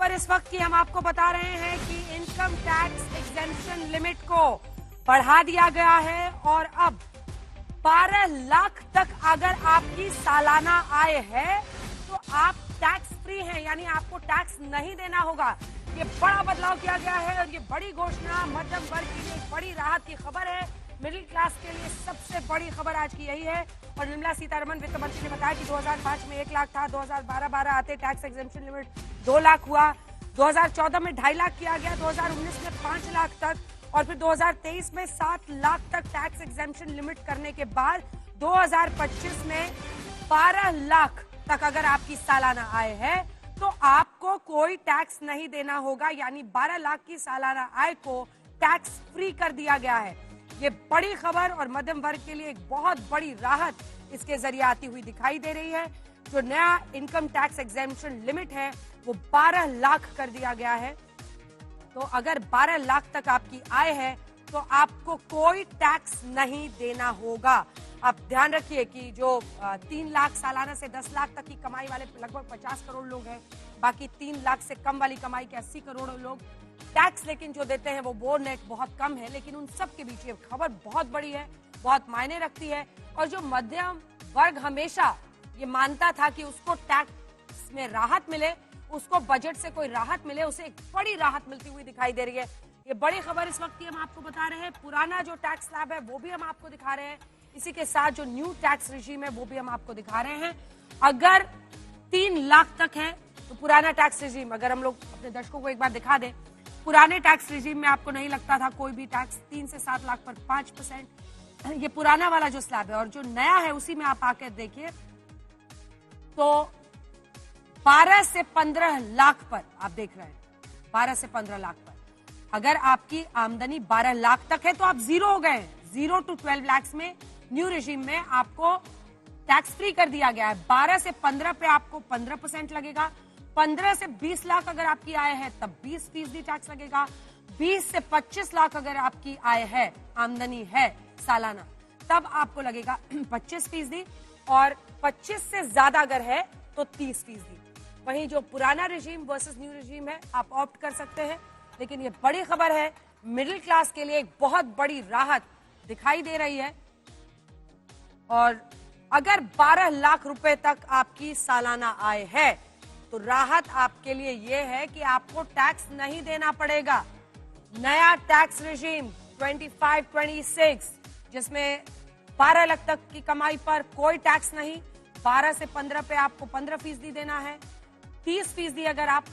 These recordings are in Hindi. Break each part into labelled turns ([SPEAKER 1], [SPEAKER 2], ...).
[SPEAKER 1] पर इस वक्त की हम आपको बता रहे हैं कि इनकम टैक्स एग्जेम्पशन लिमिट को बढ़ा दिया गया है और अब 12 लाख तक अगर आपकी सालाना आय है तो आप टैक्स फ्री हैं, यानी आपको टैक्स नहीं देना होगा। ये बड़ा बदलाव किया गया है और ये बड़ी घोषणा मध्यम वर्ग के लिए बड़ी राहत की खबर है। मिडिल क्लास के लिए सबसे बड़ी खबर आज की यही है। और निर्मला सीतारमण वित्त मंत्री ने बताया कि 2005 में 1 लाख था, 2012 आते टैक्स एग्जेम्पशन लिमिट 2 लाख हुआ, 2014 में 2.5 लाख किया गया, 2019 में 5 लाख तक और फिर 2023 में 7 लाख तक टैक्स एग्जेम्पशन लिमिट करने के बाद 2025 में 12 लाख तक अगर आपकी सालाना आय है तो आपको कोई टैक्स नहीं देना होगा, यानी 12 लाख की सालाना आय को टैक्स फ्री कर दिया गया है। ये बड़ी खबर और मध्यम वर्ग के लिए एक बहुत बड़ी राहत इसके जरिए आती हुई दिखाई दे रही है। जो नया इनकम टैक्स एग्जेम्पशन लिमिट है वो 12 लाख कर दिया गया है। तो अगर 12 लाख तक आपकी आय है तो आपको कोई टैक्स नहीं देना होगा। आप ध्यान रखिए कि जो 3 लाख सालाना से 10 लाख तक की कमाई वाले लगभग 50 करोड़ लोग हैं, बाकी 3 लाख से कम वाली कमाई के 80 करोड़ लोग टैक्स लेकिन जो देते हैं वो नेट बहुत कम है। लेकिन उन सब के बीच ये खबर बहुत बड़ी है, बहुत मायने रखती है। और जो मध्यम वर्ग हमेशा ये मानता था कि उसको टैक्स में राहत मिले, उसको बजट से कोई राहत मिले, उसे एक बड़ी राहत मिलती हुई दिखाई दे रही है। ये बड़ी खबर इस वक्त की हम आपको बता रहे हैं। पुराना जो टैक्स स्लैब है वो भी हम आपको दिखा रहे हैं, इसी के साथ जो न्यू टैक्स रिजीम है वो भी हम आपको दिखा रहे हैं। अगर 3 लाख तक है तो पुराना टैक्स रिजीम, अगर हम लोग अपने दर्शकों को एक बार दिखा दें, पुराने टैक्स रिजीम में आपको नहीं लगता था कोई भी टैक्स, 3 से 7 लाख पर 5%। ये पुराना वाला जो स्लैब है और जो नया है उसी में आप आकर देखिए तो 12 से 15 लाख पर आप देख रहे हैं, 12 से 15 लाख पर अगर आपकी आमदनी 12 लाख तक है तो आप जीरो हो गए। 0 to 12 लाख में न्यू रिजीम में आपको टैक्स फ्री कर दिया गया है। 12 से 15 पे आपको 15% लगेगा, 15 से 20 लाख अगर आपकी आय है तब 20% टैक्स लगेगा, 20 से 25 लाख अगर आपकी आय है, आमदनी है सालाना, तब आपको लगेगा 25%, और 25 से ज्यादा अगर है तो 30%। वहीं जो पुराना रिजीम वर्सेस न्यू रिजीम है आप ऑप्ट कर सकते हैं। लेकिन ये बड़ी खबर है, मिडिल क्लास के लिए एक बहुत बड़ी राहत दिखाई दे रही है। और अगर 12 लाख रुपए तक आपकी सालाना आय है तो राहत आपके लिए यह है कि आपको टैक्स नहीं देना पड़ेगा। नया टैक्स रिजीम 25-26 जिसमें 12 लाख तक की कमाई पर कोई टैक्स नहीं, 12 से 15 पे आपको 15% देना है, 30% अगर आप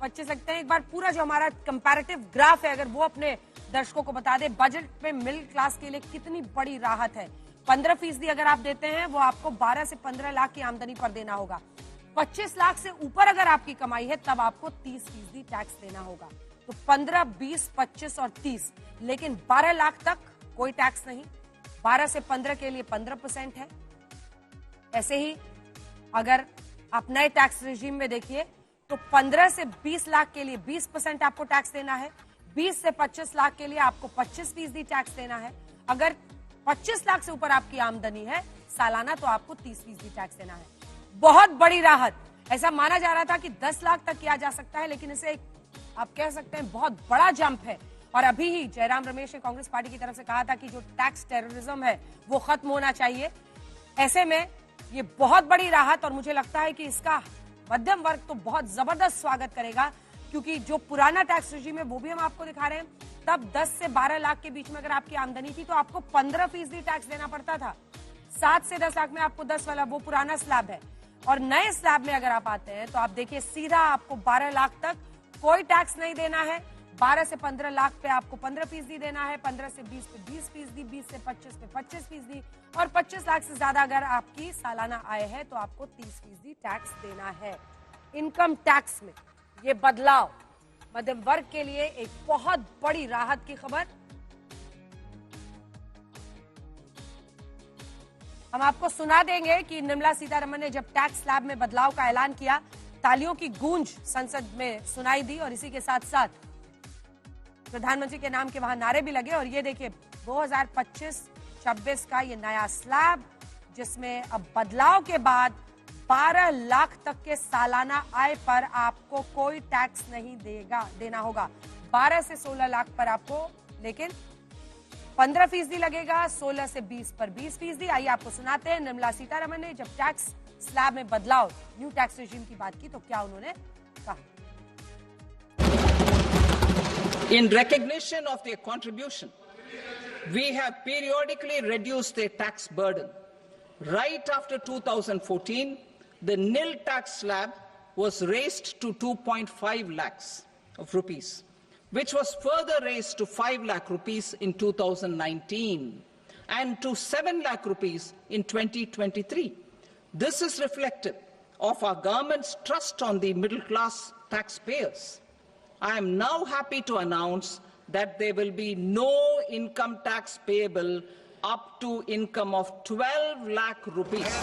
[SPEAKER 1] 25 लगते हैं। एक बार पूरा जो हमारा कंपैरेटिव ग्राफ है अगर वो अपने दर्शकों को बता दे, बजट में मिडिल क्लास के लिए कितनी बड़ी राहत है। 15% अगर आप देते हैं वो आपको 12 से 15 लाख की आमदनी पर देना होगा। 25 लाख से ऊपर अगर आपकी कमाई है तब आपको 30% टैक्स देना होगा। तो 15, 20, 25 और 30, लेकिन 12 लाख तक कोई टैक्स नहीं, 12 से 15 के लिए 15% है। ऐसे ही अगर आप नए टैक्स रिजीम में देखिए तो 15 से 20 लाख के लिए 20% आपको टैक्स देना है, 20 से 25 लाख के लिए आपको 25% टैक्स देना है। अगर 25 लाख से ऊपर आपकी आमदनी है सालाना तो आपको 30% टैक्स देना है। बहुत बड़ी राहत। ऐसा माना जा रहा था कि 10 लाख तक किया जा सकता है, लेकिन इसे आप कह सकते हैं बहुत बड़ा जंप है। और अभी ही जयराम रमेश ने कांग्रेस पार्टी की तरफ से कहा था कि जो टैक्स टेररिज्म है वो खत्म होना चाहिए। ऐसे में ये बहुत बड़ी राहत, और मुझे लगता है कि इसका मध्यम वर्ग तो बहुत जबरदस्त स्वागत करेगा, क्योंकि जो पुराना टैक्स रिजीम है वो भी हम आपको दिखा रहे हैं, तब 10 से 12 लाख के बीच में अगर आपकी आमदनी थी तो आपको 15% टैक्स देना पड़ता था। 7 से 10 लाख में आपको 10 वाला वो पुराना स्लैब है। और नए स्लैब में अगर आप आते हैं तो आप देखिए सीधा आपको 12 लाख तक कोई टैक्स नहीं देना है, 12 से 15 लाख पे आपको 15% देना है, 15 से 20 पे 20%, 20 से 25 पे 25%, और 25 लाख से ज्यादा अगर आपकी सालाना आय है तो आपको 30% टैक्स देना है। इनकम टैक्स में ये बदलाव मध्यम वर्ग के लिए एक बहुत बड़ी राहत की खबर। हम आपको सुना देंगे कि निर्मला सीतारमण ने जब टैक्स स्लैब में बदलाव का ऐलान किया, तालियों की गूंज संसद में सुनाई दी और इसी के साथ साथ प्रधानमंत्री के नाम के वहां नारे भी लगे। और ये देखिए 2025-26 का ये नया स्लैब, जिसमें अब बदलाव के बाद 12 लाख तक के सालाना आय पर आपको कोई टैक्स नहीं देना होगा। 12 से 16 लाख पर आपको लेकिन 15% लगेगा, 16 से 20 पर 20%। आइए आपको सुनाते हैं निर्मला सीतारमण ने जब टैक्स स्लैब में बदलाव, न्यू टैक्स रेजिम की बात की तो क्या उन्होंने कहा।
[SPEAKER 2] In recognition of their contribution, we have periodically reduced their tax burden. Right after 2014, the nil tax slab was raised to 2.5 lakhs of rupees, which was further raised to 5 lakh rupees in 2019 and to 7 lakh rupees in 2023. This is reflective of our government's trust on the middle class taxpayers. I am now happy to announce that there will be no income tax payable up to income of 12 lakh rupees.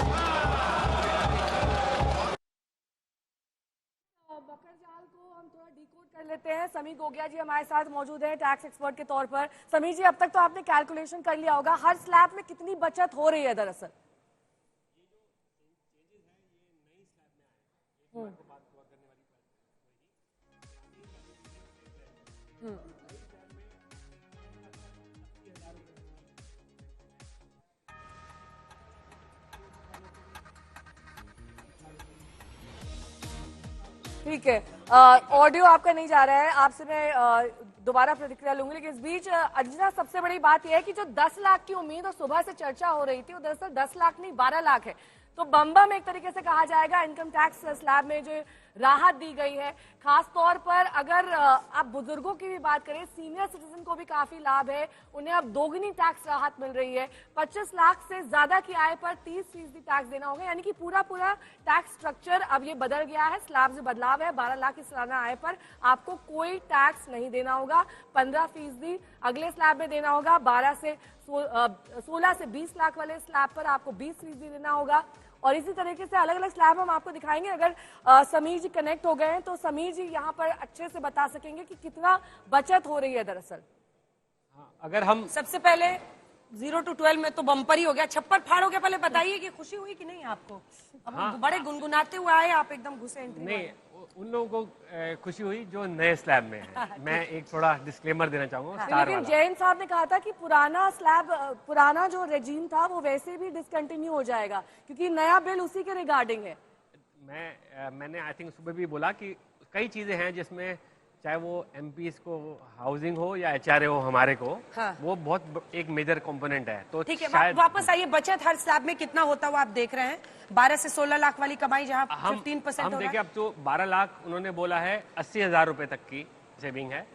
[SPEAKER 1] बकरजाल को हम थोड़ा डिकोड कर लेते हैं। समी गोगिया जी हमारे साथ मौजूद हैं टैक्स एक्सपर्ट के तौर पर। समी जी, अब तक तो आपने कैलकुलेशन कर लिया होगा, हर स्लैब में कितनी बचत हो रही है दरअसल? ठीक है, ऑडियो आपका नहीं जा रहा है, आपसे मैं दोबारा प्रतिक्रिया लूंगी, लेकिन इस बीच अंजना, सबसे बड़ी बात यह है कि जो 10 लाख की उम्मीद और सुबह से चर्चा हो रही थी वो दरअसल 10 लाख नहीं 12 लाख है। तो बम्बम एक तरीके से कहा जाएगा इनकम टैक्स स्लैब में जो राहत दी गई है, खास तौर पर अगर आप बुजुर्गों की भी बात करें, सीनियर सिटीजन को भी काफी लाभ है, उन्हें अब दोगुनी टैक्स राहत मिल रही है। 25 लाख से ज्यादा की आय पर 30% टैक्स देना होगा, यानी कि पूरा टैक्स स्ट्रक्चर अब ये बदल गया है, स्लैब से बदलाव है। 12 लाख की सालाना आय पर आपको कोई टैक्स नहीं देना होगा, 15% अगले स्लैब में देना होगा, 16 से 20 लाख वाले स्लैब पर आपको 20% देना होगा। और इसी तरीके से अलग अलग स्लैब हम आपको दिखाएंगे। अगर समीर जी कनेक्ट हो गए हैं तो समीर जी यहाँ पर अच्छे से बता सकेंगे कि कितना बचत हो रही है दरअसल।
[SPEAKER 3] अगर हम
[SPEAKER 1] सबसे पहले 0 to 12 में तो बम्पर ही हो गया, छप्पर फाड़ हो गया। पहले बताइए कि खुशी हुई कि नहीं आपको? अब बड़े गुनगुनाते हुए आए आप, एकदम घुसे एंट्री
[SPEAKER 3] नहीं, उन लोगों को खुशी हुई जो नए स्लैब में है। मैं एक थोड़ा डिस्क्लेमर देना चाहूंगा स्टार
[SPEAKER 1] लेकिन
[SPEAKER 3] वाला।
[SPEAKER 1] जैन साहब ने कहा था कि पुराना जो रेजीम था वो वैसे भी डिसकंटिन्यू हो जाएगा, क्योंकि नया बिल उसी के रिगार्डिंग है।
[SPEAKER 3] मैंने आई थिंक सुबह भी बोला कि कई चीजें हैं जिसमें चाहे वो एमपीएस को हाउसिंग हो या एचआरए हो हमारे को, वो बहुत एक मेजर कंपोनेंट है। तो
[SPEAKER 1] ठीक है, वापस आइए, बचत हर स्लैब में कितना होता हुआ आप देख रहे हैं। 12 से 16 लाख वाली कमाई जहां 15%
[SPEAKER 3] हम देखिए, अब तो 12 लाख उन्होंने बोला है 80,000 रुपए तक की सेविंग है,